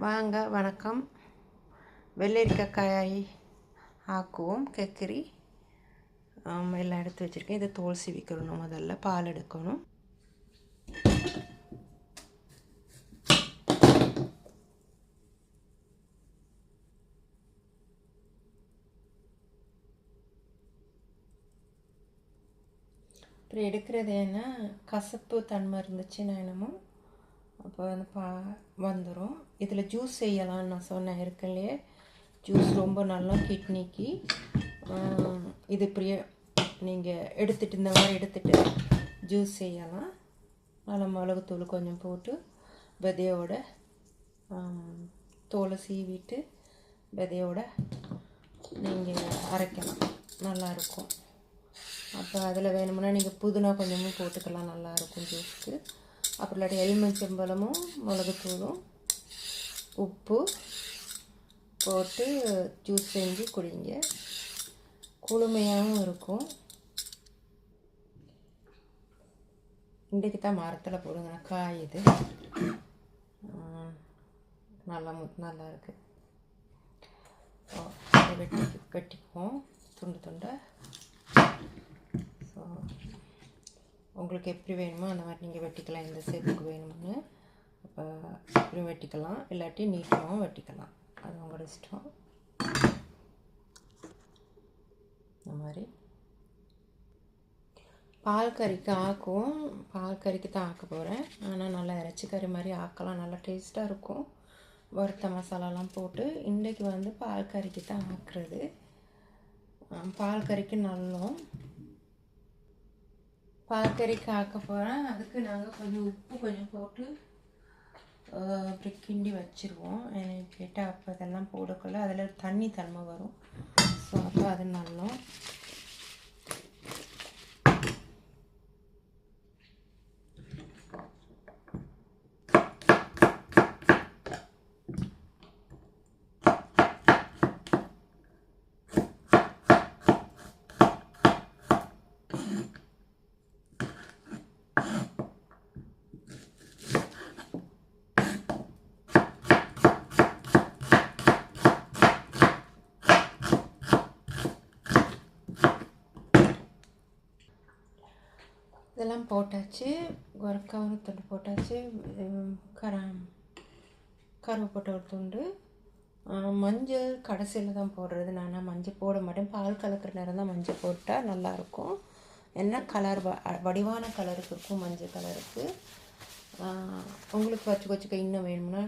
வாங்க வணக்கம். வெள்ளரிக்காய் ஆக்குவோம். கெக்கரி எல்லாம் எடுத்து வச்சுருக்கேன். இதை தோல் சீவிக்கணும். முதல்ல பால் எடுக்கணும். அப்புறம் எடுக்கிறது ஏன்னா கசப்பு தன்மை இருந்துச்சுன்னா என்னமோ அப்போ வந்து வந்துடும். இதில் ஜூஸ் செய்யலாம்னு நான் சொன்னேன் இருக்கலையே. ஜூஸ் ரொம்ப நல்லா கிட்னிக்கு. இது இப்படியே நீங்கள் எடுத்துகிட்டு இந்த மாதிரி எடுத்துகிட்டு ஜூஸ் செய்யலாம். நல்லா மிளகுத்தூள் கொஞ்சம் போட்டு விதையோட தோலை சீவிட்டு விதையோட நீங்கள் அரைக்கலாம். நல்லாயிருக்கும். அப்போ அதில் வேணுமுன்னா நீங்கள் புதினா கொஞ்சமும் போட்டுக்கலாம். நல்லாயிருக்கும் ஜூஸுக்கு. அப்புறம் இல்லாட்டி எலுமிச்சம்பழமும் மிளகுத்தூளும் உப்பு போட்டு ஜூஸ் செஞ்சு குடிங்க. குளுமையாகவும் இருக்கும். இன்றைக்கு தான் மரத்தில் போடுங்க காய். இது நல்லா இருக்குது. வெட்டிக்குவோம் துண்டு துண்டை. ஸோ உங்களுக்கு எப்படி வேணுமோ அந்த மாதிரி நீங்கள் வெட்டிக்கலாம். எந்த ஷேப்புக்கு வேணும்னு அப்போ இப்படியும் வெட்டிக்கலாம், இல்லாட்டி நீட்டமாகவும் வெட்டிக்கலாம். அது உங்களோட இஷ்டம். இந்த மாதிரி பால் கறிக்கு ஆக்குவோம். பால் கறிக்கு தான் ஆக்க போகிறேன். ஆனால் நல்லா இறைச்சி கறி மாதிரி ஆக்கலாம். நல்லா டேஸ்ட்டாக இருக்கும். வறுத்த மசாலாலாம் போட்டு. இன்றைக்கு வந்து பால் கறிக்கு தான் ஆக்குறது. பால் கறிக்கு நல்லோம். பால் கறிக்கு ஆக்க போகிறேன். அதுக்கு நாங்கள் கொஞ்சம் உப்பு கொஞ்சம் போட்டு அப்படி கிண்டி வச்சுருவோம். எனக்கு கேட்டால் அப்போ இதெல்லாம் போடக்குள்ள அதில் தண்ணி தன்மை வரும். ஸோ அப்போ அது நல்லோம். இதெல்லாம் போட்டாச்சு. ஒரு துண்டு போட்டாச்சு. கருவேப்பிலை ஒரு துண்டு. மஞ்சள் கடைசியில் தான் போடுறது. நான் மஞ்சள் போட மாட்டேன். பால் கலக்கிற நேரம் தான் மஞ்சள் போட்டால் நல்லாயிருக்கும். என்ன கலர் வடிவான கலருக்கு இருக்கும் மஞ்சள் கலருக்கு. உங்களுக்கு வச்சுக்க இன்னும் வேணும்னா